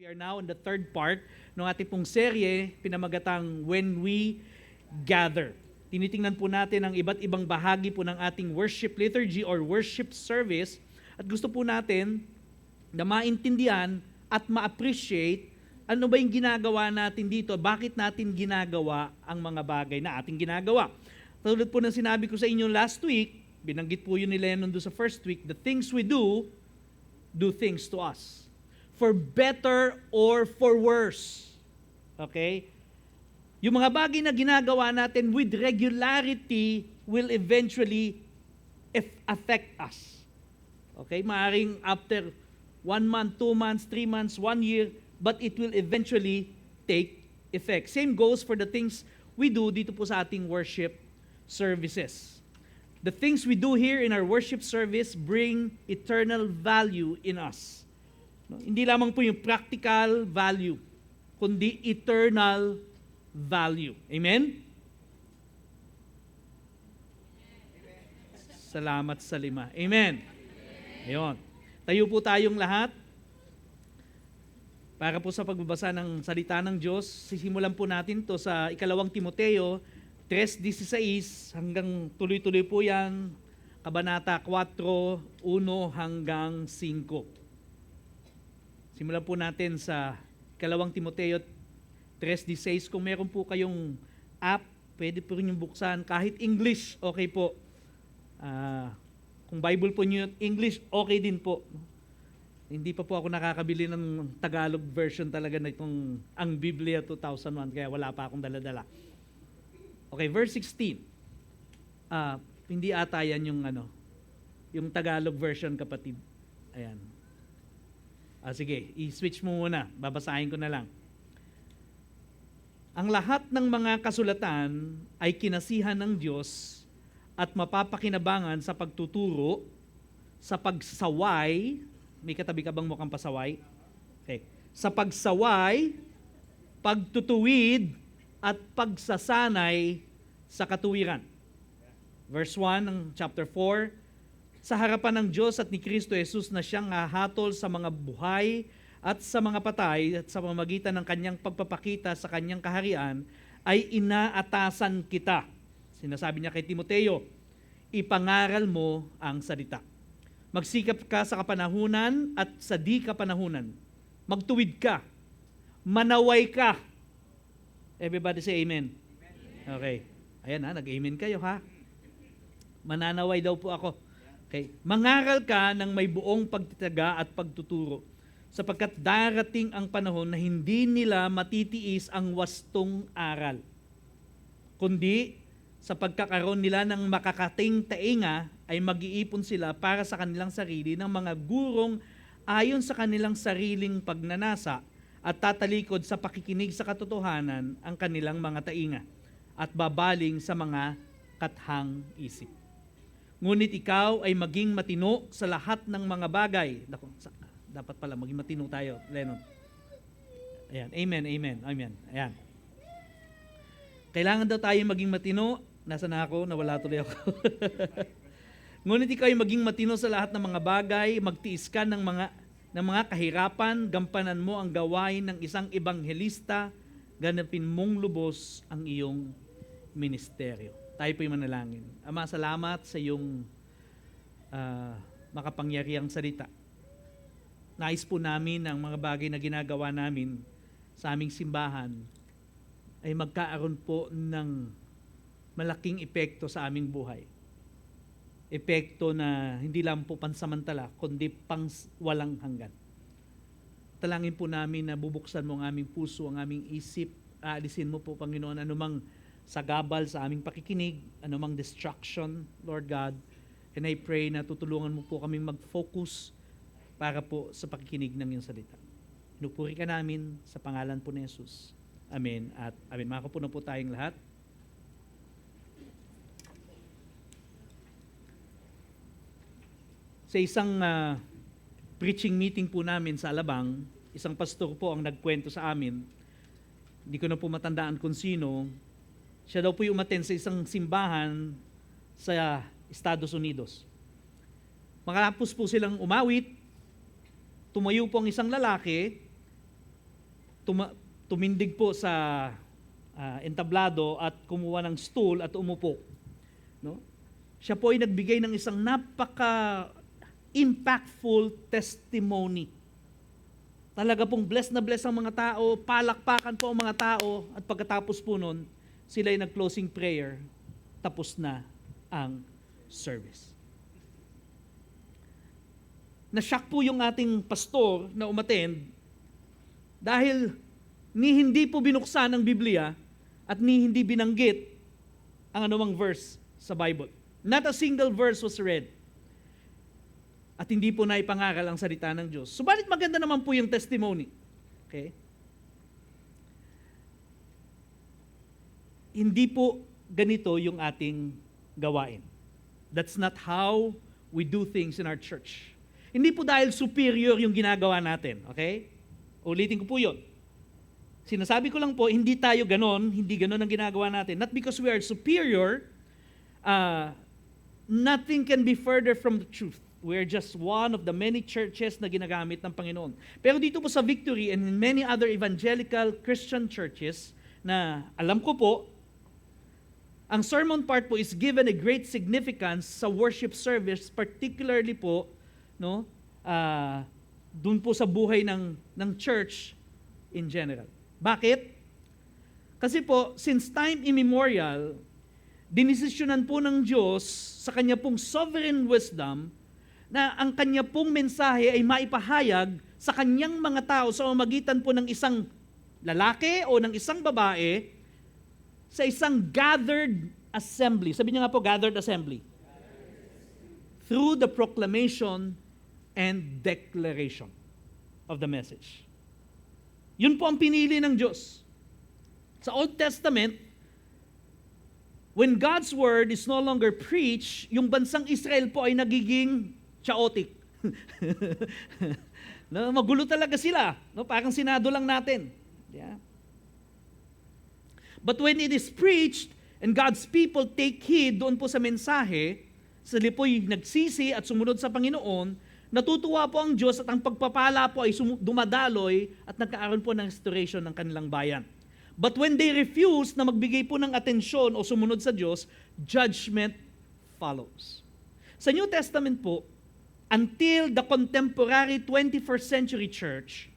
We are now in the third part ng ating pong serye, pinamagatang When We Gather. Tinitingnan po natin ang iba't ibang bahagi po ng ating worship liturgy or worship service at gusto po natin na maintindihan at ma-appreciate ano ba yung ginagawa natin dito, bakit natin ginagawa ang mga bagay na ating ginagawa. Tulad po ng sinabi ko sa inyo last week, binanggit po yun ni Lennon doon sa first week, the things we do things to us. For better or for worse. Okay? Yung mga bagay na ginagawa natin with regularity will eventually affect us. Okay? Maaring after 1 month, 2 months, 3 months, 1 year, but it will eventually take effect. Same goes for the things we do dito po sa ating worship services. The things we do here in our worship service bring eternal value in us. No? Hindi lamang po yung practical value, kundi eternal value. Amen? Salamat sa lima. Amen. Ayun. Tayo po tayong lahat para po sa pagbabasa ng salita ng Diyos. Sisimulan po natin to sa ikalawang Timoteo 3:16 hanggang tuloy-tuloy po yan. Kabanata 4:1 hanggang 5. Simulan po natin sa ikalawang Timoteo 3:16. Kung meron po kayong app, pwede po rin yung buksan. Kahit English, okay po. Kung Bible po nyo, English, okay din po. Hindi pa po ako nakakabili ng Tagalog version talaga na itong Ang Biblia 2001, kaya wala pa akong dala-dala. Okay, verse 16. Hindi ata yan yung Tagalog version, kapatid. Ayan. Sige, i-switch mo muna. Babasahin ko na lang. Ang lahat ng mga kasulatan ay kinasihan ng Diyos at mapapakinabangan sa pagtuturo, sa pagsaway. May katabi ka bang mukhang pasaway? Okay. Sa pagsaway, pagtutuwid, at pagsasanay sa katuwiran. Verse 1 ng chapter 4, sa harapan ng Diyos at ni Kristo Jesus na siyang hahatol sa mga buhay at sa mga patay at sa pamamagitan ng kanyang pagpapakita sa kanyang kaharian, ay inaatasan kita. Sinasabi niya kay Timoteo, ipangaral mo ang salita. Magsikap ka sa kapanahunan at sa di kapanahunan. Magtuwid ka. Manaway ka. Everybody say amen. Okay. Ayan nag-amen kayo ha. Mananaway daw po ako. Okay. Mangaral ka ng may buong pagtitiyaga at pagtuturo, sapagkat darating ang panahon na hindi nila matitiis ang wastong aral, kundi sa pagkakaroon nila ng makakating tainga ay mag-iipon sila para sa kanilang sarili ng mga gurong ayon sa kanilang sariling pagnanasa at tatalikod sa pakikinig sa katotohanan ang kanilang mga tainga at babaling sa mga kathang isip. Ngunit ikaw ay maging matino sa lahat ng mga bagay. Dapat pala maging matino tayo, Lennon. Ayan, amen, amen, amen. Ayan. Kailangan daw tayo maging matino. Nasaan na ako? Nawala tuloy ako. Ngunit ikaw ay maging matino sa lahat ng mga bagay, magtiis ka ng mga kahirapan, gampanan mo ang gawain ng isang ebanghelista, ganapin mong lubos ang iyong ministeryo. Tayo po'y manalangin. Ama, salamat sa iyong makapangyarihang salita. Nais po namin ang mga bagay na ginagawa namin sa aming simbahan ay magkaaroon po ng malaking epekto sa aming buhay. Epekto na hindi lang po pansamantala, kundi pang walang hanggan. Talangin po namin na bubuksan mo ang aming puso, ang aming isip, aalisin mo po, Panginoon, anumang sagabal sa aming pakikinig, anumang distraction, Lord God. And I pray na tutulungan mo po kaming mag-focus para po sa pakikinig ng iyong salita. Inupuri ka namin sa pangalan po ni Jesus. Amen at amen. Makapuno po tayong lahat. Sa isang preaching meeting po namin sa Alabang, isang pastor po ang nagkwento sa amin. Hindi ko na po matandaan kung sino. Siya daw po yung umattend sa isang simbahan sa Estados Unidos. Makatapos po silang umawit, tumayo po ang isang lalaki tumindig po sa entablado at kumuha ng stool at umupo. No? Siya po ay nagbigay ng isang napaka-impactful testimony. Talaga pong blessed na blessed ang mga tao, palakpakan po ang mga tao, at pagkatapos po nun, sila ay nag-closing prayer, tapos na ang service. Na-shock po yung ating pastor na umattend dahil hindi po binuksan ang Biblia at hindi binanggit ang anumang verse sa Bible. Not a single verse was read. At hindi po naipangaral ang salita ng Diyos. Subalit maganda naman po yung testimony. Okay? Hindi po ganito yung ating gawain. That's not how we do things in our church. Hindi po dahil superior yung ginagawa natin. Okay? Ulitin ko po yun. Sinasabi ko lang po, hindi tayo ganon, hindi ganon ang ginagawa natin. Not because we are superior, nothing can be further from the truth. We're just one of the many churches na ginagamit ng Panginoon. Pero dito po sa Victory and in many other evangelical Christian churches na alam ko po, ang sermon part po is given a great significance sa worship service, particularly po, no, dun po sa buhay ng church in general. Bakit? Kasi po, since time immemorial, dinesisyonan po ng Diyos sa Kanya pong sovereign wisdom na ang Kanya pong mensahe ay maipahayag sa Kanyang mga tao sa pamamagitan po ng isang lalaki o ng isang babae sa isang gathered assembly. Sabi niya nga po, gathered assembly. Through the proclamation and declaration of the message. Yun po ang pinili ng Diyos. Sa Old Testament, when God's word is no longer preached, yung bansang Israel po ay nagiging chaotic. No, magulo talaga sila. No, parang Senado lang natin. Yeah. But when it is preached and God's people take heed doon po sa mensahe, sila po'y nagsisi at sumunod sa Panginoon, natutuwa po ang Diyos at ang pagpapala po ay dumadaloy at nagkaaroon po ng restoration ng kanilang bayan. But when they refuse na magbigay po ng atensyon o sumunod sa Diyos, judgment follows. Sa New Testament po, until the contemporary 21st century church,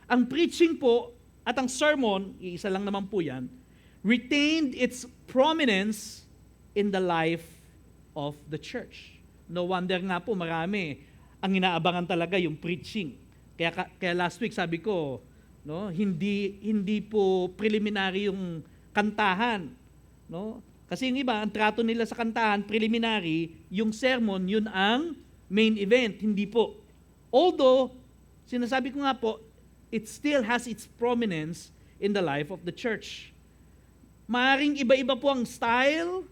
ang preaching po at ang sermon, iisa lang naman po yan, retained its prominence in the life of the church. No wonder nga po marami ang inaabangan talaga yung preaching. Kaya last week sabi ko, no, hindi po preliminary yung kantahan, no? Kasi yung iba, ang trato nila sa kantahan, preliminary, yung sermon, yun ang main event, hindi po. Although, sinasabi ko nga po, it still has its prominence in the life of the church. Maaring iba-iba po ang style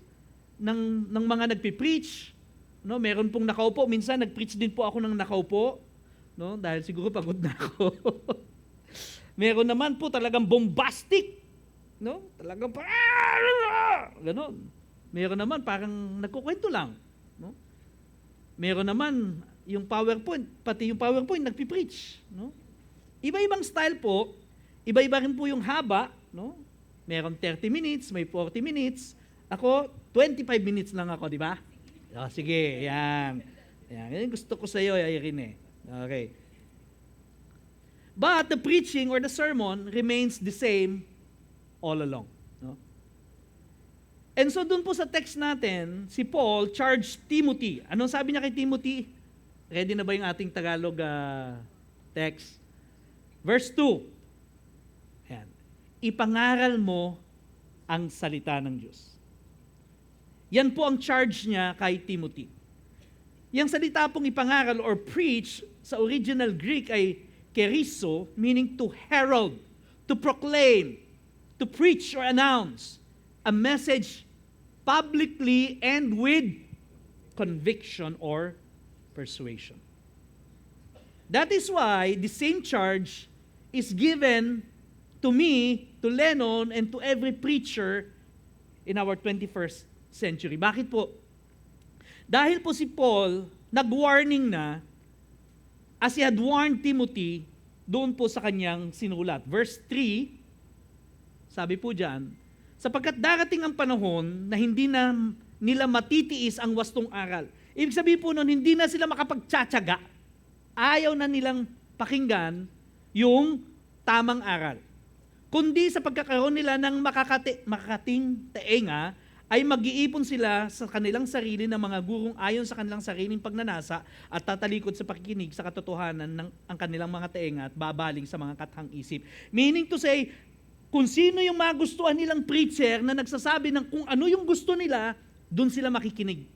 ng mga nagpipreach. No, meron pong nakaupo. Minsan, nag-preach din po ako ng nakaupo. No, dahil siguro pagod na ako. Meron naman po talagang bombastic. No? Talagang ganon. Meron naman parang nagkukwento lang. No? Meron naman yung PowerPoint, pati yung PowerPoint nagpipreach. No? Iba-ibang style po. Iba-iba rin po yung haba. No? Meron 30 minutes, may 40 minutes. Ako, 25 minutes lang ako, di ba? Oh, sige, yan. Yan gusto ko sa iyo, Irene. Okay. But the preaching or the sermon remains the same all along. No? And so dun po sa text natin, si Paul charged Timothy. Anong sabi niya kay Timothy? Ready na ba yung ating Tagalog text? Verse 2. Yan. Ipangaral mo ang salita ng Diyos. Yan po ang charge niya kay Timothy. Yang salita pong ipangaral or preach sa original Greek ay keriso, meaning to herald, to proclaim, to preach or announce a message publicly and with conviction or persuasion. That is why the same charge is given to me, to Lennon, and to every preacher in our 21st century. Bakit po? Dahil po si Paul nag-warning na, as he had warned Timothy, doon po sa kanyang sinulat. Verse 3, sabi po diyan, sapagkat darating ang panahon na hindi na nila matitiis ang wastong aral. Ibig sabihin po noon, hindi na sila makapagtsatsaga. Ayaw na nilang pakinggan yung tamang aral. Kundi sa pagkakaroon nila ng makakating taenga, ay mag-iipon sila sa kanilang sarili ng mga gurong ayon sa kanilang sariling pagnanasa at tatalikod sa pakikinig sa katotohanan ng ang kanilang mga taenga at babaling sa mga kathang isip. Meaning to say, kung sino yung magustuhan nilang preacher na nagsasabi ng kung ano yung gusto nila, dun sila makikinig.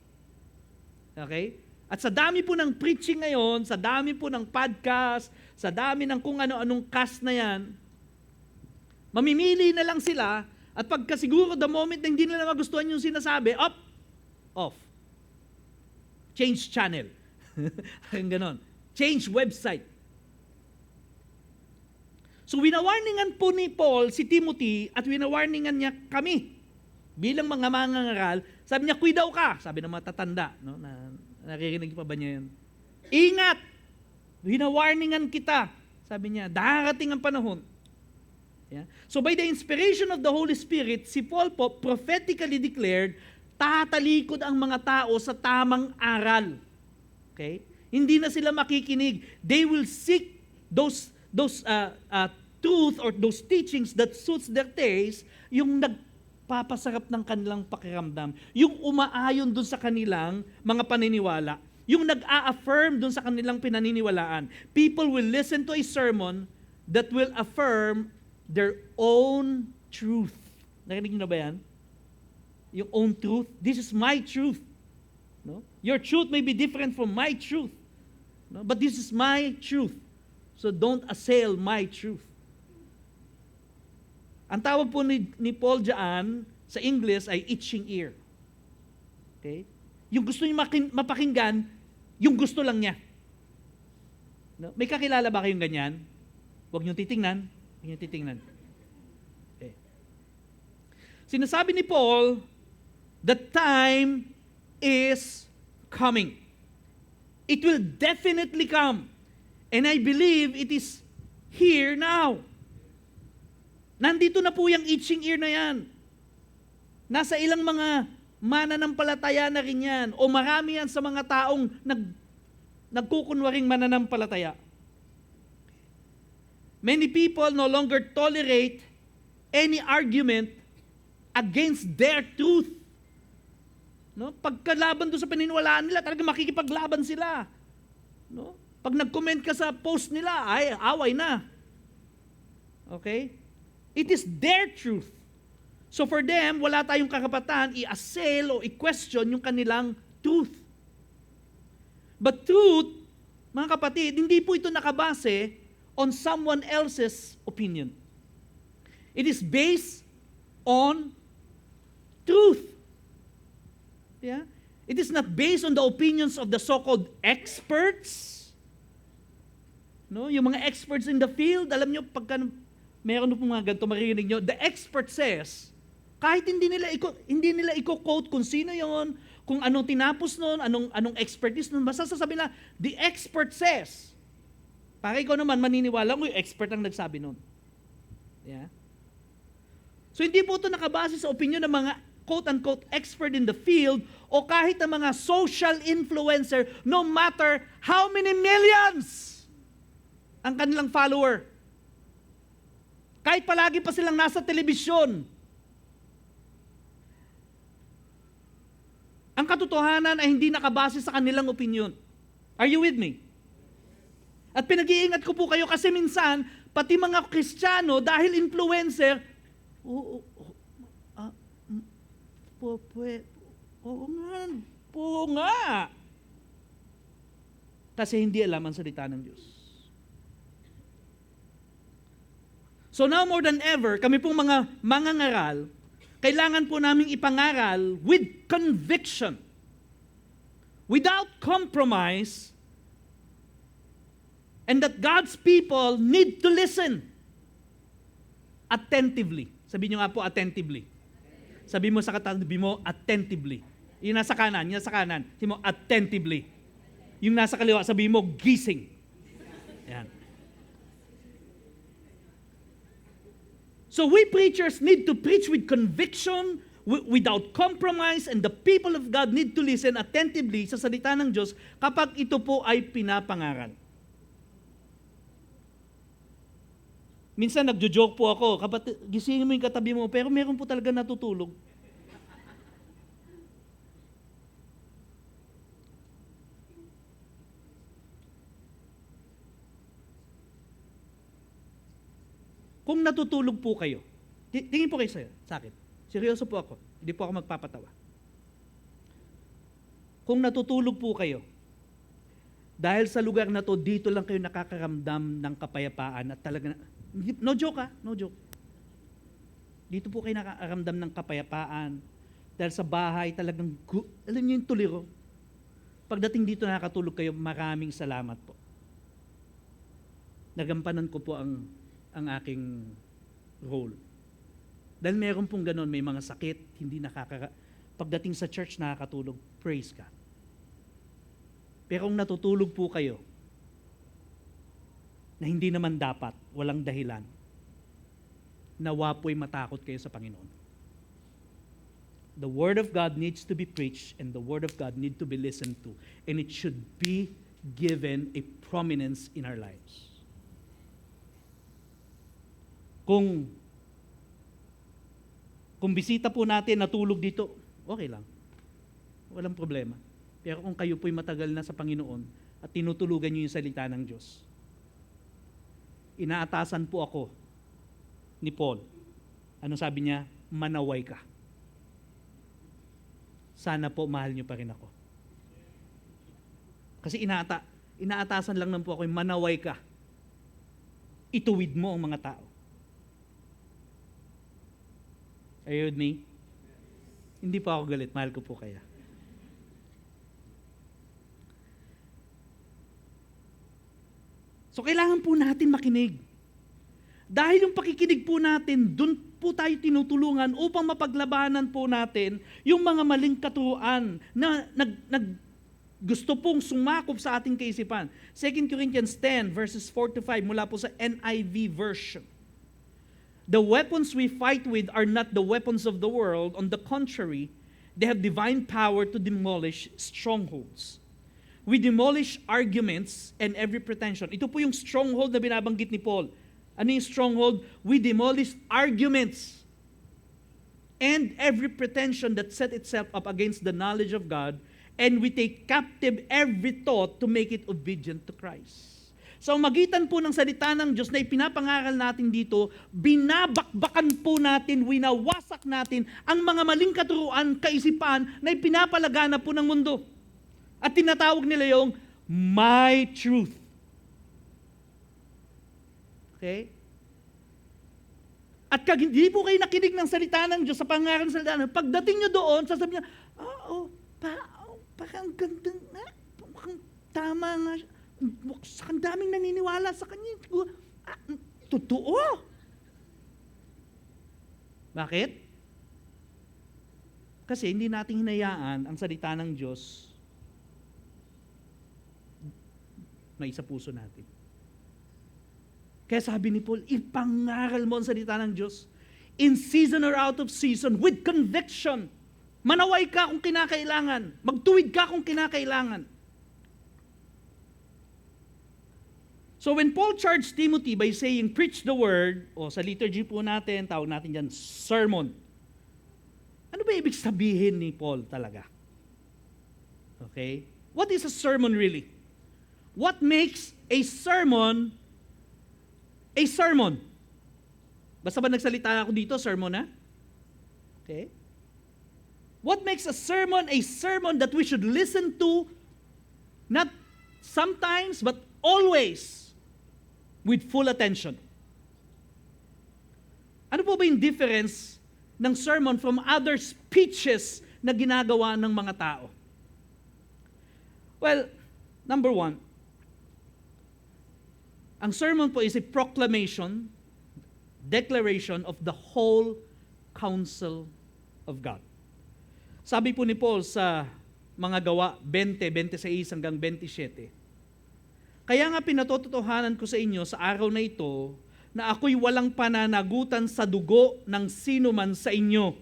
Okay? At sa dami po ng preaching ngayon, sa dami po ng podcast, sa dami ng kung ano-anong cast na yan, mamimili na lang sila. At pagka siguro the moment na hindi nila magustuhan yung sinasabi, off. Change channel. Ang ganon. Change website. So winawarningan po ni Paul si Timothy at winawarningan niya kami bilang mga mangangaral. Sabi niya, kuidaw ka. Sabi ng mga tatanda. No? Naririnig pa ba niya yun? Ingat! Winawarningan kita. Sabi niya, darating ang panahon. Yeah. So by the inspiration of the Holy Spirit, si Paul po prophetically declared, tatalikod ang mga tao sa tamang aral. Okay? Hindi na sila makikinig. They will seek those truth or those teachings that suits their taste, yung nagpapasarap ng kanilang pakiramdam, yung umaayon dun sa kanilang mga paniniwala, yung nag-a-affirm dun sa kanilang pinaniniwalaan. People will listen to a sermon that will affirm their own truth. Narinig niyo na ba yan? Yung own truth. This is my truth. No? Your truth may be different from my truth. No? But this is my truth. So don't assail my truth. Ang tawag po ni Paul dyan sa English ay itching ear. Okay? Yung gusto niyo mapakinggan, yung gusto lang niya. No? May kakilala ba kayong ganyan? Huwag niyo titingnan. Yung titingnan. Okay. Sinasabi ni Paul, the time is coming. It will definitely come. And I believe it is here now. Nandito na po yung itching ear na yan. Nasa ilang mga mananampalataya na rin yan. O marami yan sa mga taong nagkukunwaring mananampalataya. Many people no longer tolerate any argument against their truth. No? Pagkalaban doon sa paniniwalaan nila, talaga makikipaglaban sila. No? Pag nag-comment ka sa post nila, ay away na. Okay? It is their truth. So for them, wala tayong karapatan i-assail o i-question yung kanilang truth. But truth, mga kapatid, hindi po ito nakabase on someone else's opinion. It is based on truth. Yeah? It is not based on the opinions of the so-called experts. No, yung mga experts in the field, alam nyo, pagka meron po mga ganito maririnig nyo, the expert says, kahit hindi nila i-quote kung sino yon, kung anong tinapos nun, anong expertise nun, basta sasabihin na, the expert says. Para ikaw naman maniniwala mo yung expert ang nagsabi nun. Yeah? So hindi po ito nakabase sa opinion ng mga quote-unquote expert in the field o kahit ng mga social influencer, no matter how many millions ang kanilang follower. Kahit palagi pa silang nasa telebisyon. Ang katotohanan ay hindi nakabase sa kanilang opinion. Are you with me? At pinag-iingat ko po kayo kasi minsan, pati mga Kristiyano, dahil influencer, oo nga. Kasi hindi alam ang salita ng Diyos. So now more than ever, kami pong mga mangangaral, kailangan po naming ipangaral with conviction, without compromise, and that God's people need to listen attentively. Sabi nyo nga po, attentively. Sabi mo sa katabi mo, attentively. Yung nasa kanan, sabi mo, attentively. Yung nasa kaliwa, sabi mo, gising. Yan. So we preachers need to preach with conviction, without compromise, and the people of God need to listen attentively sa salita ng Diyos kapag ito po ay pinapangaral. Minsan nagjo-joke po ako, kapag gisingin mo yung katabi mo, pero meron po talaga natutulog. Kung natutulog po kayo, tingin po kayo sa akin. Seryoso po ako. Hindi po ako magpapatawa. Kung natutulog po kayo, dahil sa lugar na to, dito lang kayo nakakaramdam ng kapayapaan at talaga, no joke no joke. Dito po kayo nakakaramdam ng kapayapaan dahil sa bahay talagang, alam niyo yung tuliro. Pagdating dito nakakatulog kayo, maraming salamat po. Nagampanan ko po ang aking role. Dahil meron pong ganun, may mga sakit, hindi pagdating sa church nakakatulog, praise God. Pero kung natutulog po kayo, na hindi naman dapat, walang dahilan, nawa po'y matakot kayo sa Panginoon. The Word of God needs to be preached and the Word of God needs to be listened to, and it should be given a prominence in our lives. Kung bisita po natin, natulog dito, okay lang. Walang problema. Pero kung kayo po'y matagal na sa Panginoon at tinutulugan niyo yung salita ng Diyos, inaatasan po ako ni Paul. Ano sabi niya? Manaway ka. Sana po mahal niyo pa rin ako. Kasi inaatasan lang po ako, manaway ka. Ituwid mo ang mga tao. Are you with me? Hindi pa ako galit, mahal ko po kaya. So kailangan po natin makinig. Dahil yung pakikinig po natin, dun po tayo tinutulungan upang mapaglabanan po natin yung mga maling katuruan na gusto pong sumakop sa ating kaisipan. 2 Corinthians 10 verses 4-5 mula po sa NIV version. The weapons we fight with are not the weapons of the world. On the contrary, they have divine power to demolish strongholds. We demolish arguments and every pretension. Ito po yung stronghold na binabanggit ni Paul. Ano yung stronghold? We demolish arguments and every pretension that set itself up against the knowledge of God, and we take captive every thought to make it obedient to Christ. Sa magitan po ng salita ng Diyos na ipinapangaral natin dito, binabakbakan po natin, winawasak natin ang mga maling katuruan, kaisipan na ipinapalagana po ng mundo. At tinatawag nila yung my truth. Okay? At kag hindi po kayo nakinig ng salita ng Diyos sa pangaral ng salita ng Diyos, pagdating nyo doon, sasabihin niya, parang ganda nga, parang tama nga siya. Ang daming naniniwala sa kanya. Totoo. Bakit? Kasi hindi natin hinayaan ang salita ng Diyos na isa puso natin. Kaya sabi ni Paul, ipangaral mo ang salita ng Diyos in season or out of season with conviction. Manaway ka kung kinakailangan. Magtuwid ka kung kinakailangan. So when Paul charged Timothy by saying, preach the word, o sa liturgy po natin, tawag natin dyan, sermon. Ano ba ibig sabihin ni Paul talaga? Okay? What is a sermon really? What makes a sermon a sermon? Basta ba nagsalita ako dito, sermon na? Okay? What makes a sermon that we should listen to, not sometimes, but always, with full attention? Ano po ba yung difference ng sermon from other speeches na ginagawa ng mga tao? Well, number one, ang sermon po is a proclamation, declaration of the whole counsel of God. Sabi po ni Paul sa mga gawa 20:26 hanggang 27, kaya nga pinatototohanan ko sa inyo sa araw na ito na ako'y walang pananagutan sa dugo ng sino man sa inyo,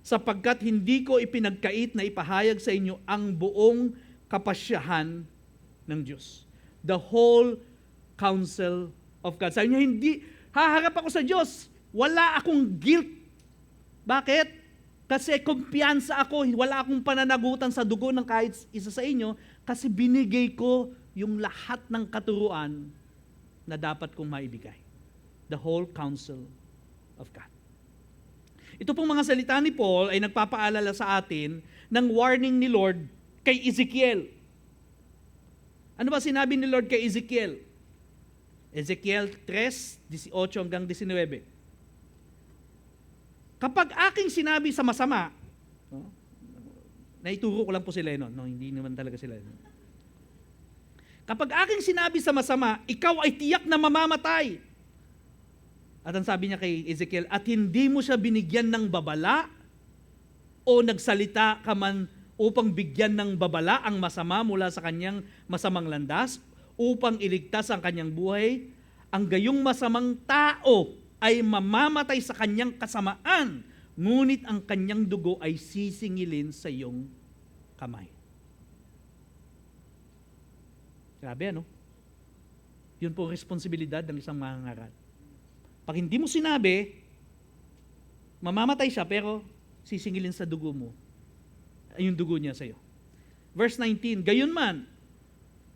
sapagkat hindi ko ipinagkait na ipahayag sa inyo ang buong kapasyahan ng Diyos. The whole counsel of God. Sabi niyo, hindi, haharap ako sa Diyos. Wala akong guilt. Bakit? Kasi kumpiyansa ako, wala akong pananagutan sa dugo ng kahit isa sa inyo, kasi binigay ko yung lahat ng katuruan na dapat kong maibigay. The whole counsel of God. Ito pong mga salita ni Paul ay nagpapaalala sa atin ng warning ni Lord kay Ezekiel. Ano ba sinabi ni Lord kay Ezekiel? Ezekiel 3:18 hanggang 19. Kapag aking sinabi sa masama, naituro ko lang po sila noon, hindi naman talaga sila. Kapag aking sinabi sa masama, ikaw ay tiyak na mamamatay. At ang sabi niya kay Ezekiel, at hindi mo siya binigyan ng babala o nagsalita ka man upang bigyan ng babala ang masama mula sa kanyang masamang landas, upang iligtas ang kanyang buhay, ang gayong masamang tao ay mamamatay sa kanyang kasamaan, ngunit ang kanyang dugo ay sisingilin sa iyong kamay. Grabe, ano? Yun po responsibilidad ng isang mangangaral. Pag hindi mo sinabi, mamamatay siya, pero sisingilin sa dugo mo, yung dugo niya sa iyo. Verse 19, gayunman,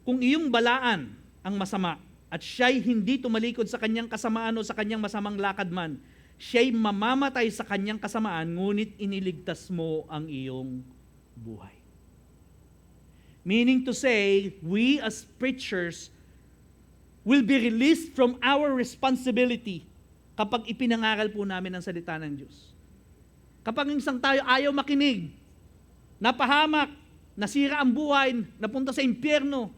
kung iyong balaan ang masama, at siya'y hindi tumalikod sa kanyang kasamaan o sa kanyang masamang lakad man, siya'y mamamatay sa kanyang kasamaan, ngunit iniligtas mo ang iyong buhay. Meaning to say, we as preachers will be released from our responsibility kapag ipinangaral po namin ang salita ng Diyos. Kapag isang tayo ayaw makinig, napahamak, nasira ang buhay, napunta sa impyerno,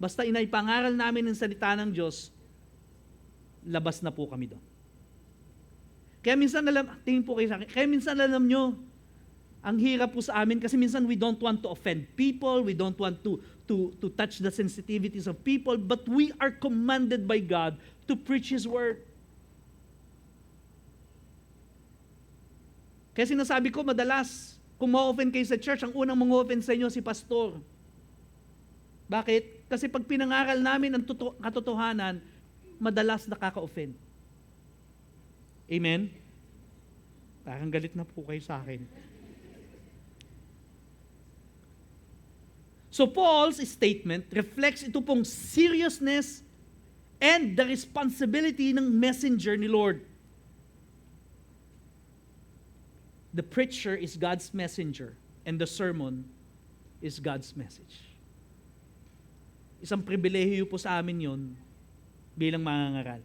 basta inaipangaral namin ang salita ng Diyos, labas na po kami doon. Kaya minsan tingin po kayo sa akin, kaya minsan alam nyo, ang hirap po sa amin kasi minsan we don't want to offend people, we don't want to touch the sensitivities of people, but we are commanded by God to preach His Word. Kaya sinasabi ko madalas, kung ma-offend kayo sa church, ang unang mang-offend sa inyo si pastor. Bakit? Kasi pag pinangaral namin ang katotohanan, madalas nakaka-offend. Amen? Parang galit na po kayo sa akin. So Paul's statement reflects ito pong seriousness and the responsibility ng messenger ni Lord. The preacher is God's messenger and the sermon is God's message. Isang pribilehiyo po sa amin yon bilang mangangaral.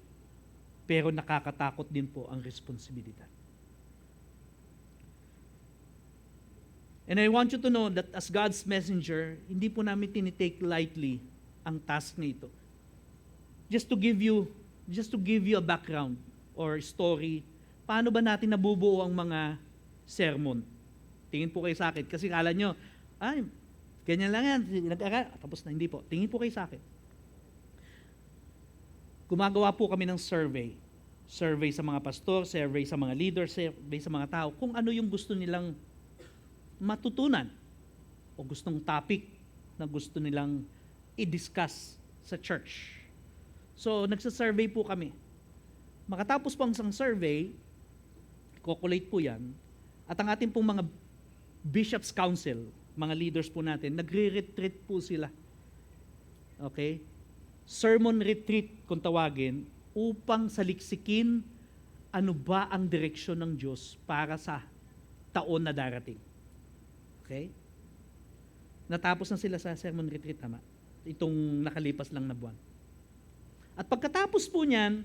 Pero nakakatakot din po ang responsibilidad. And I want you to know that as God's messenger, hindi po namin tinitake lightly ang task na ito. Just to give you a background or story, paano ba natin nabubuo ang mga sermon? Tingin po kayo sa akin. Kasi kala nyo, ay, ganyan lang yan. Tapos na, hindi po. Tingin po kayo sa akin. Gumagawa po kami ng survey. Survey sa mga pastor, survey sa mga leaders, survey sa mga tao, kung ano yung gusto nilang matutunan o gustong topic na gusto nilang i-discuss sa church. So, nagsasurvey po kami. Makatapos po ang isang survey, calculate po yan, at ang ating pong mga Bishop's Council, mga leaders po natin, nagre-retreat po sila. Okay? Sermon retreat kung tawagin, upang saliksikin ano ba ang direksyon ng Diyos para sa taon na darating. Okay? Natapos na sila sa sermon retreat, tama? Itong nakalipas lang na buwan. At pagkatapos po niyan,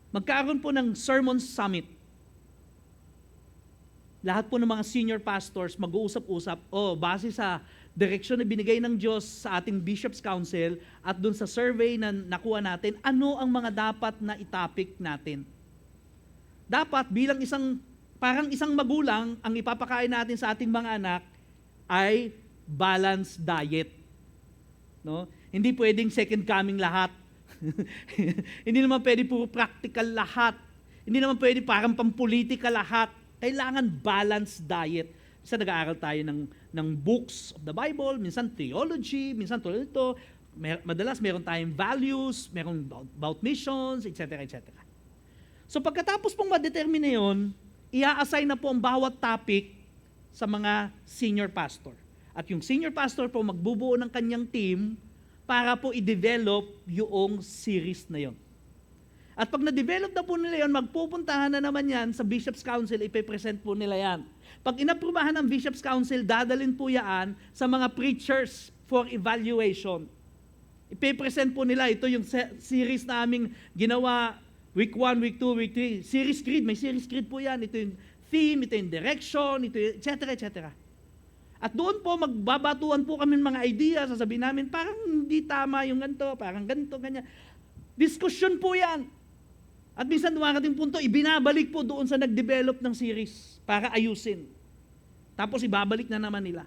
magkaroon po ng sermon summit. Lahat po ng mga senior pastors mag-uusap-usap, base sa direksyon na binigay ng Diyos sa ating Bishop's Council at dun sa survey na nakuha natin, ano ang mga dapat na itapik natin. Dapat bilang parang isang magulang, ang ipapakain natin sa ating mga anak ay balanced diet. No? Hindi pwedeng second coming lahat. Hindi naman pwede puro practical lahat. Hindi naman pwede parang pampolitika lahat. Kailangan balanced diet. Minsan nag-aaral tayo ng books of the Bible, minsan theology, minsan tulad ito. Madalas meron tayong values, meron about missions, etc. etc. So pagkatapos pong ma-determine yun, i-assign na po ang bawat topic sa mga senior pastor. At yung senior pastor po magbubuo ng kanyang team para po i-develop yung series na yon. At pag na-develop na po nila yon, magpupuntahan na naman yan sa Bishop's Council, ipipresent po nila yan. Pag inaprubahan ng Bishop's Council, dadalhin po yan sa mga preachers for evaluation. Ipipresent po nila, ito yung series naming ginawa, week 1, week 2, week 3, series creed, may series creed po yan, ito yung theme, ito yung direction, ito yung etc. etc. At doon po magbabatuan po kami ng mga idea, sasabihin namin, parang hindi tama yung ganito, parang ganito, ganyan. Diskusyon po yan. At minsan dumarating punto, ibinabalik po doon sa nag-develop ng series para ayusin. Tapos ibabalik na naman nila.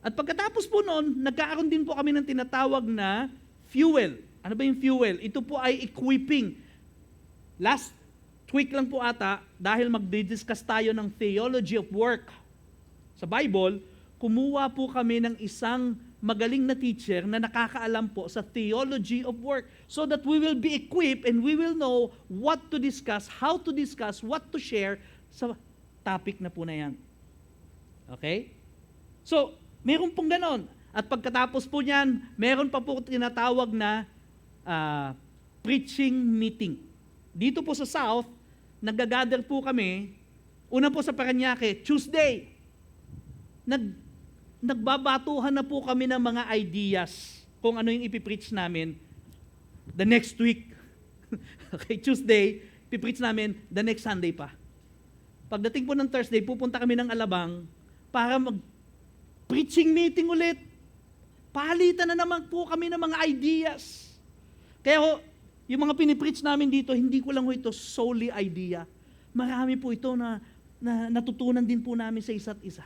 At pagkatapos po noon, nagkakaroon din po kami ng tinatawag na fuel. Ano ba yung fuel? Ito po ay equipping. Last week lang po ata, dahil magdi-discuss tayo ng theology of work sa Bible, kumuha po kami ng isang magaling na teacher na nakakaalam po sa theology of work so that we will be equipped and we will know what to discuss, how to discuss, what to share sa topic na po na yan. Okay? So, meron pong ganon. At pagkatapos po niyan, meron pa po tinatawag na preaching meeting. Dito po sa South, nag-gather po kami, una po sa Parañaque, Tuesday, nagbabatuhan na po kami ng mga ideas kung ano yung ipipreach namin the next week. Okay, Tuesday, ipipreach namin the next Sunday pa. Pagdating po ng Thursday, pupunta kami ng Alabang para mag-preaching meeting ulit. Palitan na naman po kami ng mga ideas. Kaya yung mga pinipreach namin dito, hindi ko lang ito solely idea. Marami po ito na natutunan din po namin sa isa't isa.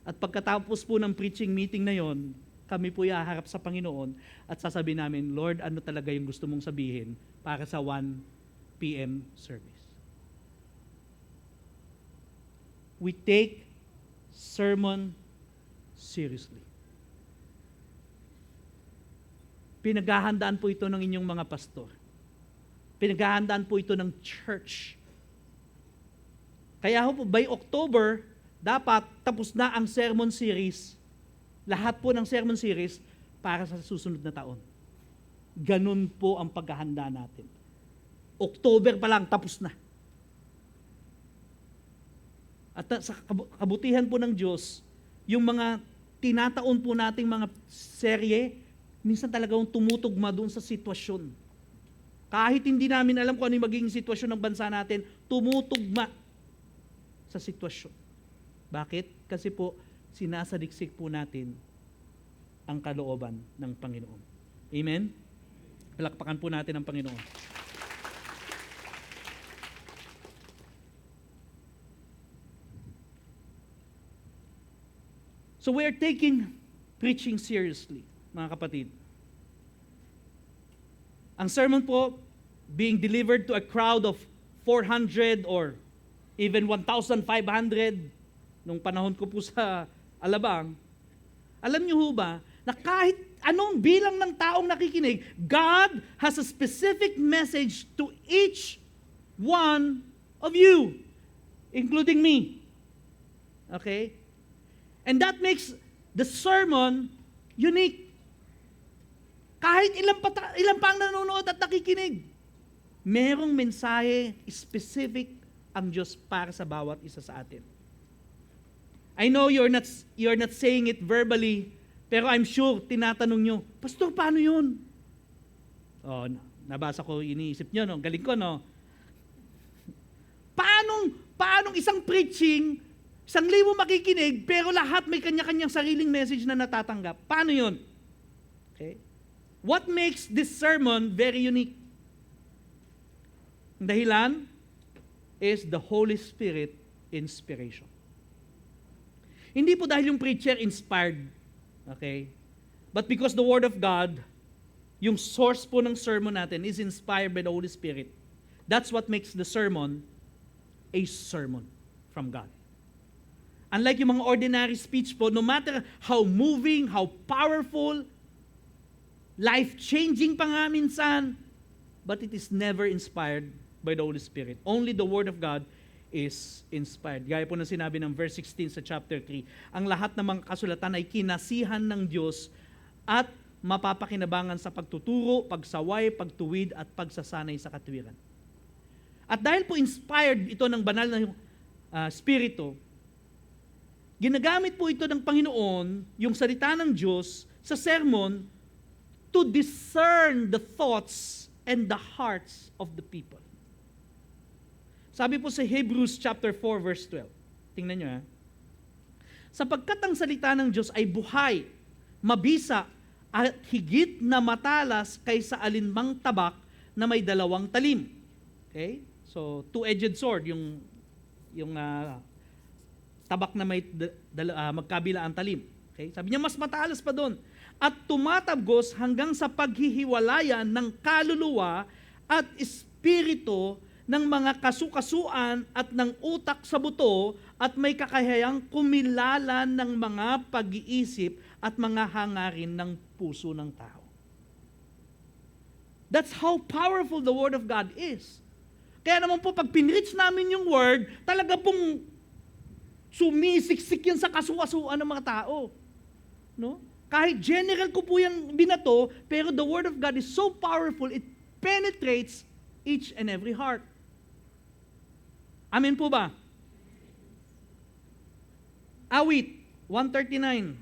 At pagkatapos po ng preaching meeting na yon, kami po ihaharap sa Panginoon at sasabihin namin, Lord, ano talaga yung gusto mong sabihin para sa 1 p.m. service? We take sermon seriously. Pinaghahandaan po ito ng inyong mga pastor. Pinaghahandaan po ito ng church. Kaya po, by October, dapat tapos na ang sermon series, lahat po ng sermon series para sa susunod na taon. Ganun po ang paghahanda natin. October pa lang, tapos na. At sa kabutihan po ng Diyos, yung mga tinataon po nating mga serye, minsan talagang tumutugma doon sa sitwasyon. Kahit hindi namin alam kung ano yung magiging sitwasyon ng bansa natin, tumutugma sa sitwasyon. Bakit? Kasi po, sinasadiksik po natin ang kalooban ng Panginoon. Amen? Palakpakan po natin ang Panginoon. So we are taking preaching seriously, mga kapatid. Ang sermon po, being delivered to a crowd of 400 or even 1,500 nung panahon ko po sa Alabang, alam niyo ho ba, na kahit anong bilang ng taong nakikinig, God has a specific message to each one of you, including me. Okay? And that makes the sermon unique. Kahit ilan pa ang nanonood at nakikinig, merong mensahe specific ang Diyos para sa bawat isa sa atin. I know you're not saying it verbally, pero I'm sure tinatanong nyo, Pastor, paano yun? Oh, nabasa ko, iniisip nyo, no? Galing ko, no? Paanong isang preaching, 1,000 makikinig, pero lahat may kanya-kanyang sariling message na natatanggap? Paano yun? Okay? What makes this sermon very unique? Ang dahilan is the Holy Spirit inspiration. Hindi po dahil yung preacher inspired Okay? But because the Word of God, yung source po ng sermon natin is inspired by the Holy Spirit, that's what makes the sermon a sermon from God. Unlike yung mga ordinary speech po, no matter how moving, how powerful, life-changing pa nga minsan, but it is never inspired by the Holy Spirit. Only the Word of God is inspired. Gaya po na sinabi ng verse 16 sa chapter 3, ang lahat ng mga kasulatan ay kinasihan ng Diyos at mapapakinabangan sa pagtuturo, pagsaway, pagtuwid, at pagsasanay sa katwiran. At dahil po inspired ito ng banal na Espiritu, ginagamit po ito ng Panginoon, yung salita ng Diyos, sa sermon, to discern the thoughts and the hearts of the people. Sabi po sa Hebrews chapter 4 verse 12. Tingnan nyo sapagkat ang salita ng Diyos ay buhay, mabisa, at higit na matalas kaysa alinmang tabak na may dalawang talim. Okay? So, two-edged sword, yung tabak na may magkabila ang talim. Okay? Sabi niya, mas matalas pa doon. At tumatagos hanggang sa paghihiwalayan ng kaluluwa at espiritu ng mga kasukasuan at ng utak sa buto at may kakayahang kumilala ng mga pag-iisip at mga hangarin ng puso ng tao. That's how powerful the Word of God is. Kaya naman po, pag pinreach namin yung Word, talaga pong sumisiksik yan sa kasukasuan ng mga tao. No? Kahit general ko po yung binato, pero the Word of God is so powerful, it penetrates each and every heart. Amen po ba? Awit 139,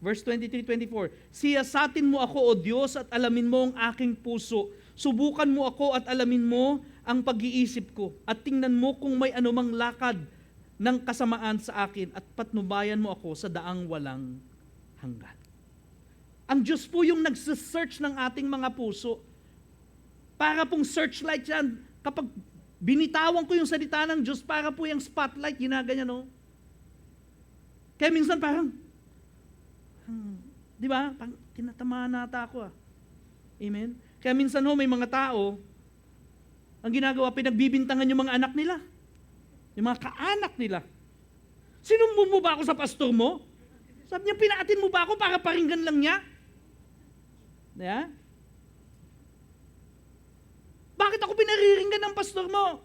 verse 23-24. Siyasatin mo ako, O Diyos, at alamin mo ang aking puso. Subukan mo ako at alamin mo ang pag-iisip ko. At tingnan mo kung may anumang lakad ng kasamaan sa akin at patnubayan mo ako sa daang walang hanggan. Ang Diyos po yung nagsisearch ng ating mga puso. Para pong searchlight yan. Kapag binitawan ko yung salita ng Diyos, para po yung spotlight, ginaganyan, no? Kaya minsan parang, di ba? Tinatamaan nata ako, Amen? Kaya minsan, may mga tao, ang ginagawa, pinagbibintangan yung mga anak nila. Yung mga kaanak nila. Sinumbong mo ba ako sa pastor mo? Sabi niya, pinaatin mo ba ako para paringgan lang niya? Yeah? Bakit ako pinariringgan ng pastor mo?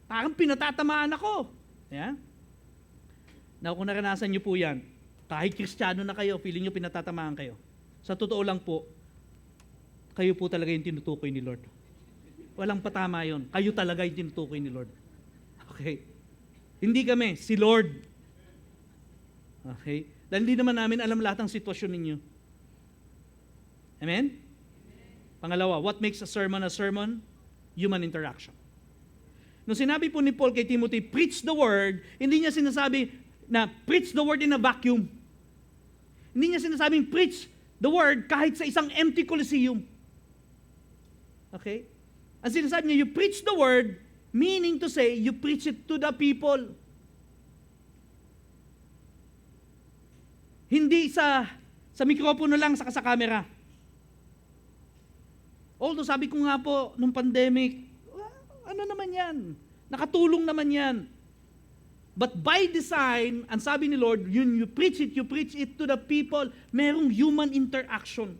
Parang pinatatamaan ako. Yeah? Now, kung naranasan niyo po yan, kahit Kristiyano na kayo, feeling niyo pinatatamaan kayo. Sa totoo lang po, kayo po talaga yung tinutukoy ni Lord. Walang patama yon. Kayo talaga yung tinutukoy ni Lord. Okay? Hindi kami, si Lord. Okay? Dahil hindi naman namin alam lahat ng sitwasyon ninyo. Amen? Pangalawa, what makes a sermon a sermon? Human interaction. Nung sinabi po ni Paul kay Timothy, preach the word, hindi niya sinasabi na preach the word in a vacuum. Hindi niya sinasabing preach the word kahit sa isang empty coliseum. Okay? Ang sinasabi niya, you preach the word, meaning to say, you preach it to the people. Hindi sa mikropono lang, sa camera. Although sabi ko nga po, nung pandemic, ano naman yan? Nakatulong naman yan. But by design, ang sabi ni Lord, you preach it to the people, merong human interaction.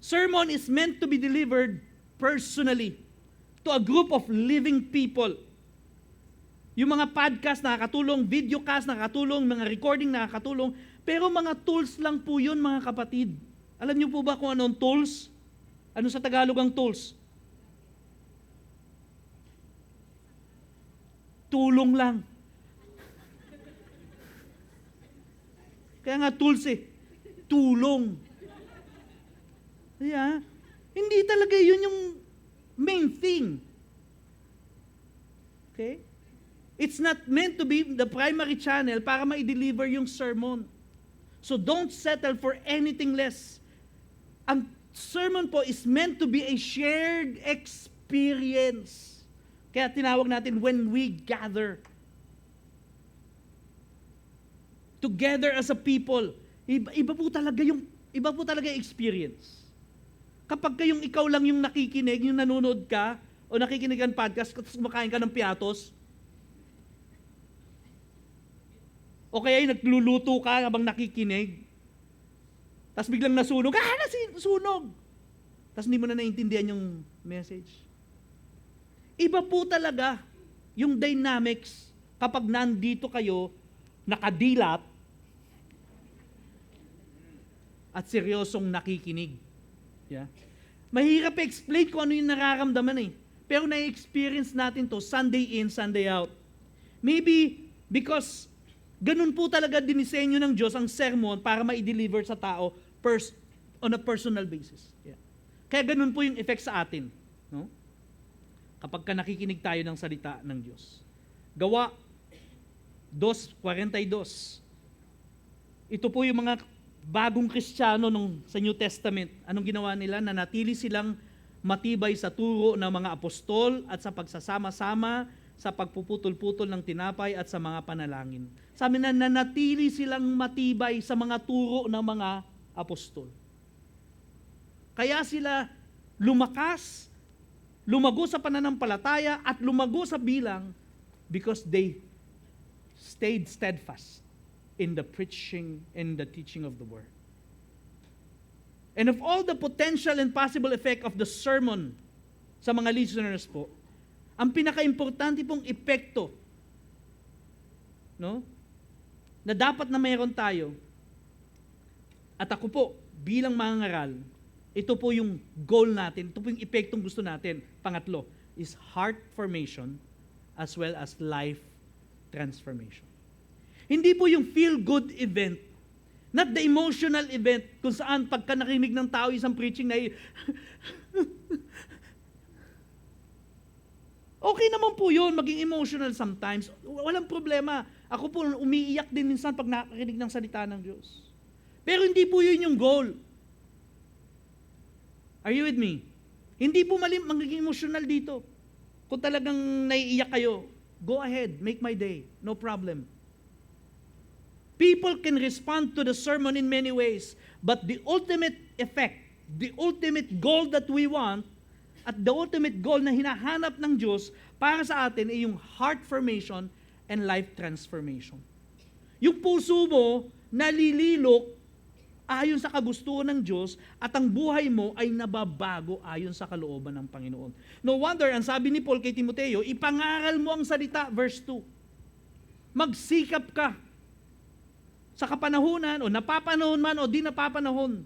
Sermon is meant to be delivered personally to a group of living people. Yung mga podcast nakakatulong, videocast nakakatulong, mga recording nakakatulong, pero mga tools lang po yun, mga kapatid. Alam niyo po ba kung anong tools? Ano sa Tagalog ang tools? Tulong lang. Kaya nga tools tulong. Yeah. Hindi talaga yun yung main thing. Okay? It's not meant to be the primary channel para ma-deliver yung sermon. So don't settle for anything less. Ang sermon po is meant to be a shared experience. Kaya tinawag natin when we gather. together as a people. Iba po talaga yung experience. Kapag kayong ikaw lang yung nakikinig, yung nanonood ka, o nakikinig ang podcast, tapos kumakain ka ng piatos, o kaya yung nagluluto ka habang nakikinig, tapos biglang nasunog, nasunog! Tapos hindi mo na naintindihan yung message. Iba po talaga yung dynamics kapag nandito kayo, nakadilat, at seryosong nakikinig. Yeah? Mahirap explain kung ano yung nararamdaman eh. Pero na-experience natin to Sunday in, Sunday out. Maybe because ganun po talaga dinisenyo ng Diyos ang sermon para ma-deliver sa tao on a personal basis. Yeah. Kaya ganun po yung effect sa atin. No? Kapag ka nakikinig tayo ng salita ng Diyos. Gawa 2:42. Ito po yung mga bagong Kristiyano sa New Testament. Anong ginawa nila? Nanatili silang matibay sa turo ng mga apostol at sa pagsasama-sama, sa pagpuputol-putol ng tinapay at sa mga panalangin. Sabi na nanatili silang matibay sa mga turo ng mga apostol. Kaya sila lumakas, lumago sa pananampalataya at lumago sa bilang because they stayed steadfast in the preaching and the teaching of the word. And of all the potential and possible effect of the sermon sa mga listeners po, ang pinaka-importante pong epekto, no, na dapat na mayroon tayo, at ako po, bilang mangangaral, ito po yung goal natin, ito po yung epektong gusto natin. Pangatlo, is heart formation as well as life transformation. Hindi po yung feel-good event, not the emotional event kung saan pagka nakinig ng tao isang preaching na okay naman po yun, maging emotional sometimes. Walang problema. Ako po umiiyak din minsan pag nakikinig ng salita ng Diyos. Pero hindi po yun yung goal. Are you with me? Hindi po magiging emotional dito. Kung talagang naiiyak kayo, go ahead, make my day. No problem. People can respond to the sermon in many ways, but the ultimate effect, the ultimate goal that we want, at the ultimate goal na hinahanap ng Diyos para sa atin ay yung heart formation and life transformation. Yung puso mo nalililok ayon sa kagustuhan ng Diyos at ang buhay mo ay nababago ayon sa kalooban ng Panginoon. No wonder, ang sabi ni Paul kay Timoteo, ipangaral mo ang salita, verse 2. Magsikap ka sa kapanahunan o napapanahon man o di napapanahon.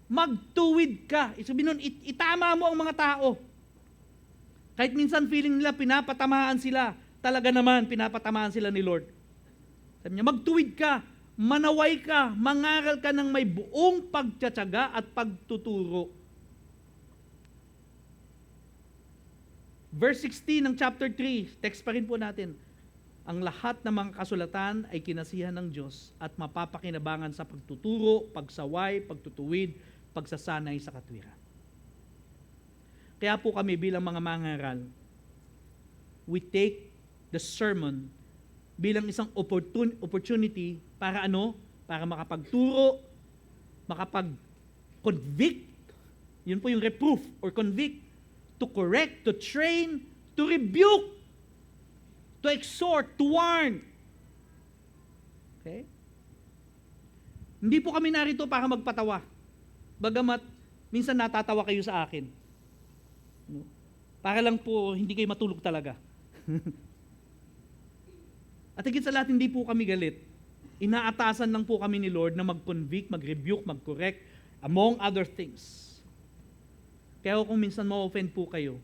Magtuwid ka. Sabihin nun, itama mo ang mga tao. Kahit minsan feeling nila pinapatamaan sila, talaga naman pinapatamaan sila ni Lord. Sabi niya, magtuwid ka, manaway ka, mangaral ka ng may buong pagtsatsaga at pagtuturo. Verse 16 ng chapter 3, text pa rin po natin. Ang lahat ng mga kasulatan ay kinasihan ng Diyos at mapapakinabangan sa pagtuturo, pagsaway, pagtutuwid, pagsasanay sa katwiran. Kaya po kami bilang mga mangaral, we take the sermon bilang isang opportunity para ano? Para makapagturo, makapag-convict, yun po yung reproof or convict, to correct, to train, to rebuke, to exhort, to warn. Okay? Hindi po kami narito para magpatawa. Bagamat, minsan natatawa kayo sa akin. No? Para lang po, hindi kayo matulog talaga. At higit sa lahat, hindi po kami galit. Inaatasan lang po kami ni Lord na mag-convict, mag-rebuke, mag-correct, among other things. Kaya kung minsan ma-offend po kayo,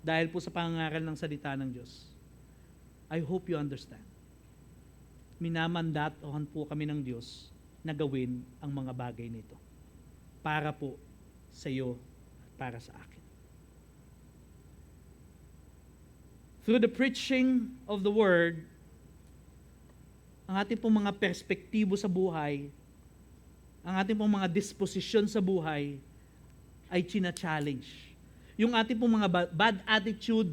dahil po sa pangangaral ng salita ng Diyos, I hope you understand. Minamandatohan po kami ng Diyos na gawin ang mga bagay nito. Para po sa iyo at para sa akin. Through the preaching of the Word, ang ating pong mga perspektibo sa buhay, ang ating pong mga disposisyon sa buhay, ay china-challenge. Yung ating pong mga bad attitude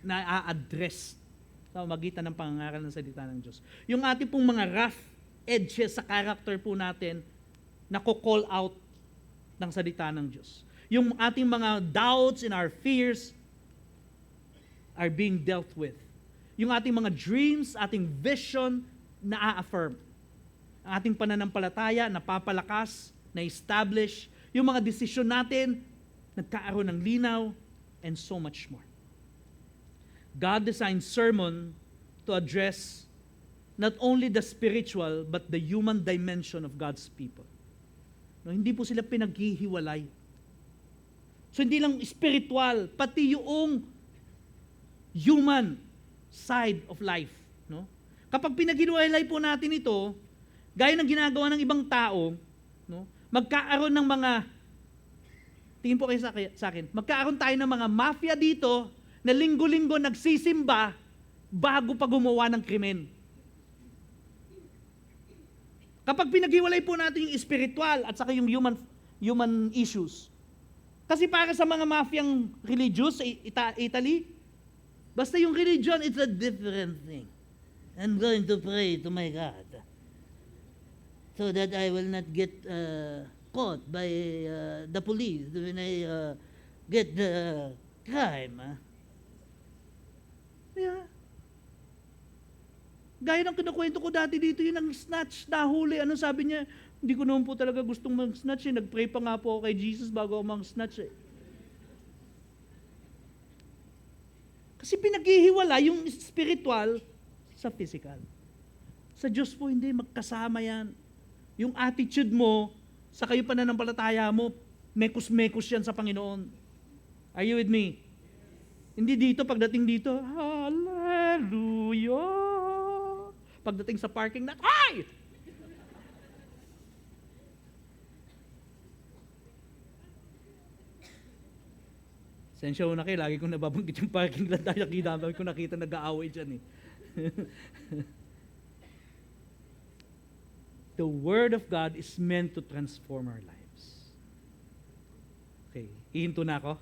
na a-address sa magitan ng pangangaral ng salita ng Diyos. Yung ating pong mga wrath edges sa character po natin na call out ng salita ng Diyos. Yung ating mga doubts and our fears are being dealt with. Yung ating mga dreams, ating vision, na-affirm. Ang ating pananampalataya, napapalakas, na-establish. Yung mga desisyon natin, nagkaroon ng linaw, and so much more. God designed sermon to address not only the spiritual, but the human dimension of God's people. No, hindi po sila pinaghihiwalay. So hindi lang spiritual, pati yung human side of life. No? Kapag pinaghiwalay po natin ito, gaya ng ginagawa ng ibang tao, no, magkaaroon ng mga, tingin po kayo sa akin, magkaaroon tayo ng mga mafia dito na linggo-linggo nagsisimba bago pa gumawa ng krimen. Kapag pinaghiwalay po natin yung spiritual at saka yung human issues. Kasi para sa mga mafiyang religious sa Italy, basta yung religion, it's a different thing. I'm going to pray to my God so that I will not get caught by the police when I get the crime. Yeah. Gaya ng kinukwento ko dati dito, yun ang snatch, nahuli. Ano sabi niya? Hindi ko naman po talaga gustong mag-snatch. Nag-pray pa nga po ako kay Jesus bago ako mag-snatch. Kasi pinaghihiwala yung spiritual sa physical. Sa Diyos po, hindi. Magkasama yan. Yung attitude mo, sa kayo pananampalataya mo, mekos-mekos yan sa Panginoon. Are you with me? Hindi dito, pagdating dito, hallelujah! Pagdating sa parking lot, ay! Sensya ko na kayo, lagi kong nababanggit yung parking lot dahil nakita nag-aaway dyan eh. The Word of God is meant to transform our lives. Okay, hihinto na ako.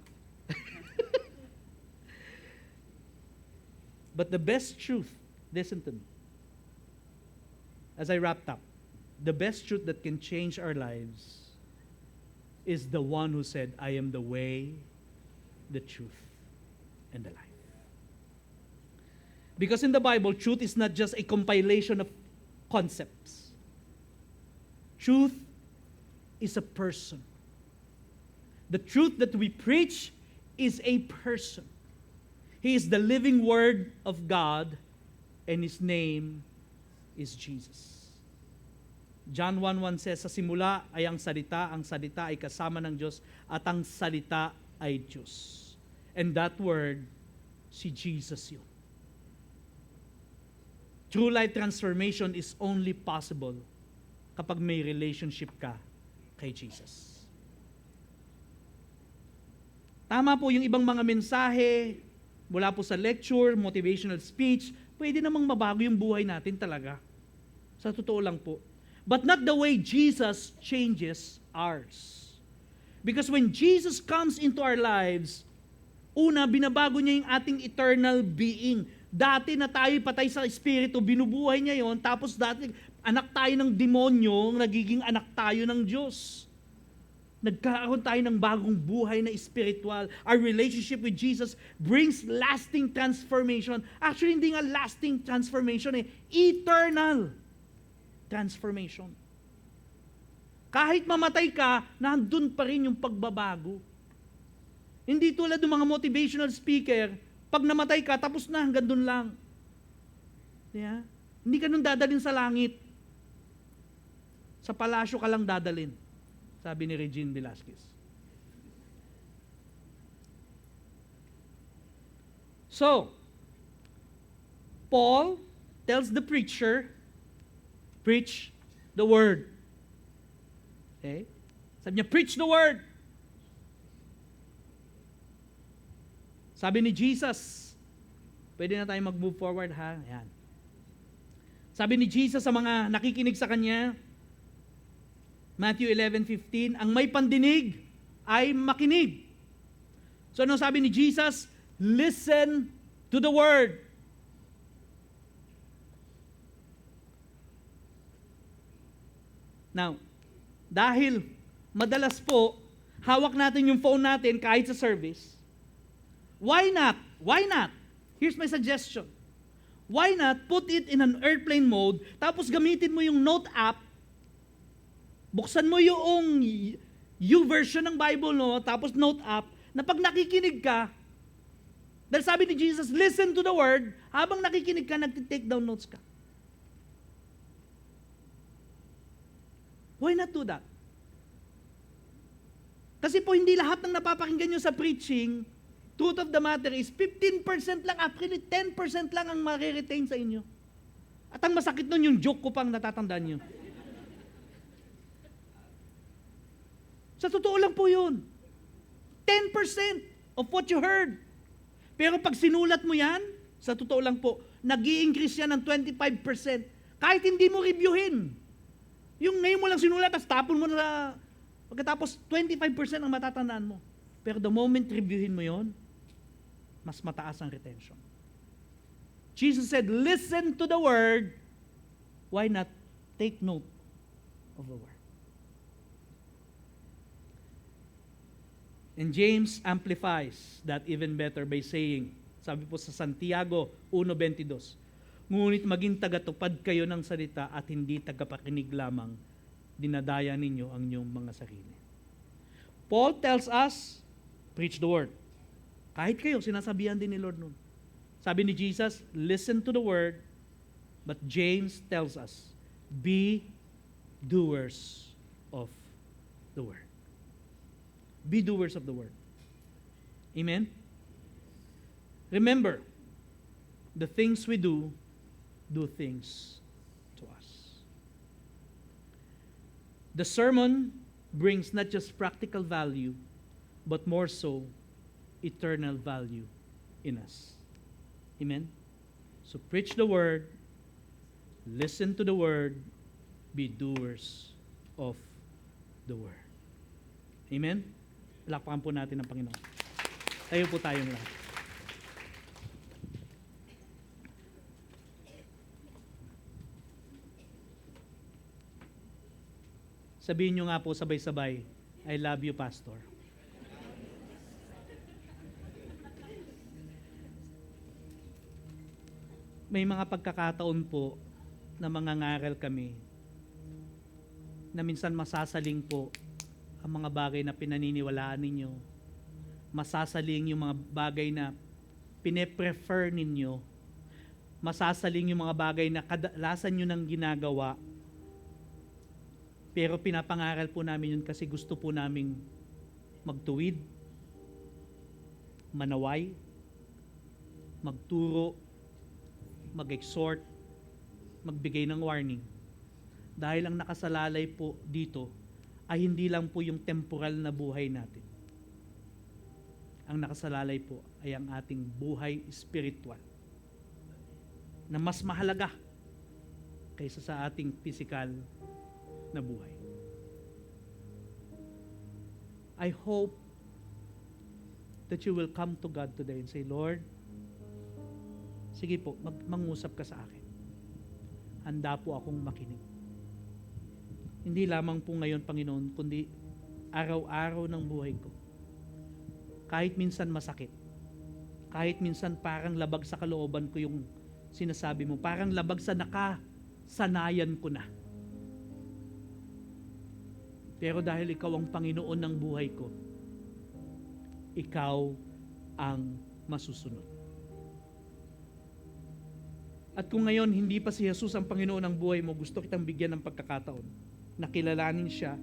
But the best truth, listen to me. As I wrapped up, the best truth that can change our lives is the one who said, I am the way, the truth, and the life. Because in the Bible, truth is not just a compilation of concepts. Truth is a person. The truth that we preach is a person. He is the living Word of God, and His name is Jesus. John 1:1 says, sa simula ay ang salita ay kasama ng Diyos, at ang salita ay Diyos. And that word, si Jesus yun. True life transformation is only possible kapag may relationship ka kay Jesus. Tama po yung ibang mga mensahe, mula po sa lecture, motivational speech, pwede namang mabago yung buhay natin talaga. Sa totoo lang po. But not the way Jesus changes ours. Because when Jesus comes into our lives, una, binabago niya yung ating eternal being. Dati na tayo patay sa espiritu, binubuhay niya yon. Tapos dati, anak tayo ng demonyo, nagiging anak tayo ng Diyos. Nagkaroon tayo ng bagong buhay na spiritual. Our relationship with Jesus brings lasting transformation. Actually, hindi nga lasting transformation eternal transformation. Kahit mamatay ka, nandun pa rin yung pagbabago. Hindi tulad ng mga motivational speaker, pag namatay ka, tapos na, hanggang dun lang. Yeah? Hindi ka nun dadalhin sa langit. Sa palasyo ka lang dadalhin. Sabi ni Regine Velasquez. So, Paul tells the preacher, preach the word. Okay? Sabi niya, preach the word. Sabi ni Jesus, pwede na tayo mag-move forward ha. Ayan. Sabi ni Jesus sa mga nakikinig sa kanya, Matthew 11:15, ang may pandinig ay makinig. So ano sabi ni Jesus? Listen to the word. Now, dahil madalas po, hawak natin yung phone natin kahit sa service, why not? Why not? Here's my suggestion. Why not put it in an airplane mode, tapos gamitin mo yung Note app, buksan mo yung version ng Bible, no? Tapos Note app, na pag nakikinig ka, dahil sabi ni Jesus, listen to the word, habang nakikinig ka, nagtitake down notes ka. Why not do that? Kasi po hindi lahat ng napapakinggan nyo sa preaching, truth of the matter is 15% lang, actually 10% lang ang mariretain sa inyo. At ang masakit nun yung joke ko pang natatandaan nyo. Sa totoo lang po yun. 10% of what you heard. Pero pag sinulat mo yan, sa totoo lang po, nag-i-increase yan ng 25%. Kahit hindi mo reviewin. Yung ngayon mo lang sinulat, tapos tapon mo na, pagkatapos 25% ang matatandaan mo. Pero the moment reviewin mo yon, mas mataas ang retention. Jesus said, listen to the word, why not take note of the word? And James amplifies that even better by saying, sabi po sa Santiago 1:22, ngunit maging tagatupad kayo ng salita at hindi tagapakinig lamang, dinadaya ninyo ang inyong mga sarili. Paul tells us, preach the word. Kahit kayo, sinasabihan din ni Lord nun. Sabi ni Jesus, listen to the word, but James tells us, be doers of the word. Be doers of the word. Amen? Remember, the things we do things to us. The sermon brings not just practical value, but more so, eternal value in us. Amen? So preach the word, listen to the word, be doers of the word. Amen? Palakpakan po natin ang Panginoon. Tayo po tayong lahat. Sabihin nyo nga po sabay-sabay, I love you, Pastor. May mga pagkakataon po na mangangaral kami na minsan masasaling po ang mga bagay na pinaniniwalaan ninyo. Masasaling yung mga bagay na pine-prefer ninyo. Masasaling yung mga bagay na kadalasan nyo nang ginagawa. Pero pinapangaral po namin yun kasi gusto po naming magtuwid, manaway, magturo, mag-exhort, magbigay ng warning. Dahil ang nakasalalay po dito ay hindi lang po yung temporal na buhay natin. Ang nakasalalay po ay ang ating buhay spiritual na mas mahalaga kaysa sa ating physical na buhay. I hope that you will come to God today and say, Lord, sige po, mangusap ka sa akin. Handa po akong makinig. Hindi lamang po ngayon, Panginoon, kundi araw-araw ng buhay ko. Kahit minsan masakit. Kahit minsan parang labag sa kalooban ko yung sinasabi mo. Parang labag sa nakasanayan ko na. Pero dahil ikaw ang Panginoon ng buhay ko, ikaw ang masusunod. At kung ngayon hindi pa si Jesus ang Panginoon ng buhay mo, gusto kitang bigyan ng pagkakataon na kilalanin siya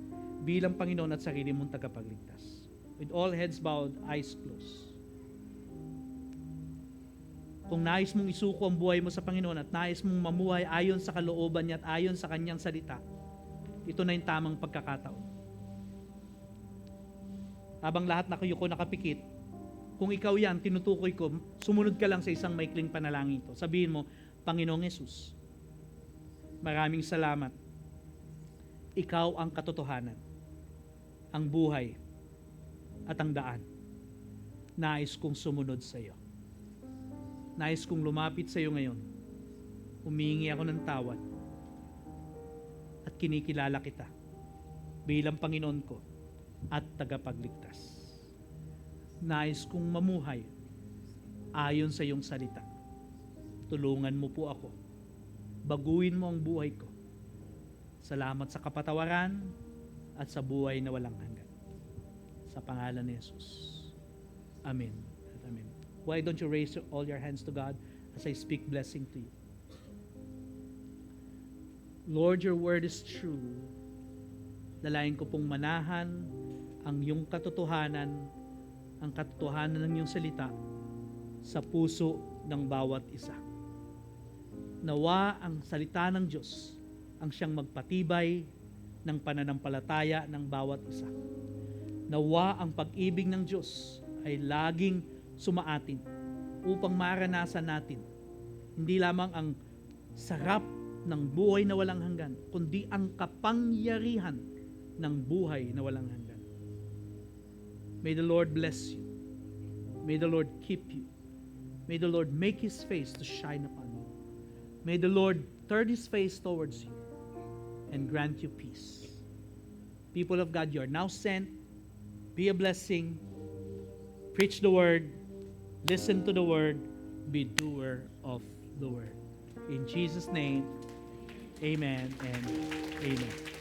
bilang Panginoon at sarili mong tagapagligtas. With all heads bowed, eyes closed. Kung nais mong isuko ang buhay mo sa Panginoon at nais mong mamuhay ayon sa kalooban niya at ayon sa kanyang salita, ito na yung tamang pagkakataon. Habang lahat na kayo ko nakapikit, kung ikaw yan, tinutukoy ko, sumunod ka lang sa isang maikling panalangin ito. Sabihin mo, Panginoong Yesus, maraming salamat. Ikaw ang katotohanan, ang buhay, at ang daan. Nais kong sumunod sa iyo. Nais kong lumapit sa iyo ngayon. Humingi ako ng tawad at kinikilala kita bilang Panginoon ko at tagapagligtas. Nais kong mamuhay ayon sa iyong salita. Tulungan mo po ako. Baguhin mo ang buhay ko. Salamat sa kapatawaran at sa buhay na walang hanggan. Sa pangalan ni Jesus. Amen. At amen. Why don't you raise all your hands to God as I speak blessing to you? Lord, your word is true. Dalayan ko pong manahan ang iyong katotohanan, ang katotohanan ng iyong salita sa puso ng bawat isa. Nawa ang salita ng Diyos ang siyang magpatibay ng pananampalataya ng bawat isa. Nawa ang pag-ibig ng Diyos ay laging sumaatin upang maranasan natin hindi lamang ang sarap ng buhay na walang hanggan, kundi ang kapangyarihan ng buhay na walang hanggan. May the Lord bless you. May the Lord keep you. May the Lord make His face to shine upon you. May the Lord turn His face towards you and grant you peace. People of God, you are now sent. Be a blessing. Preach the word. Listen to the word. Be doer of the word. In Jesus' name, amen and amen.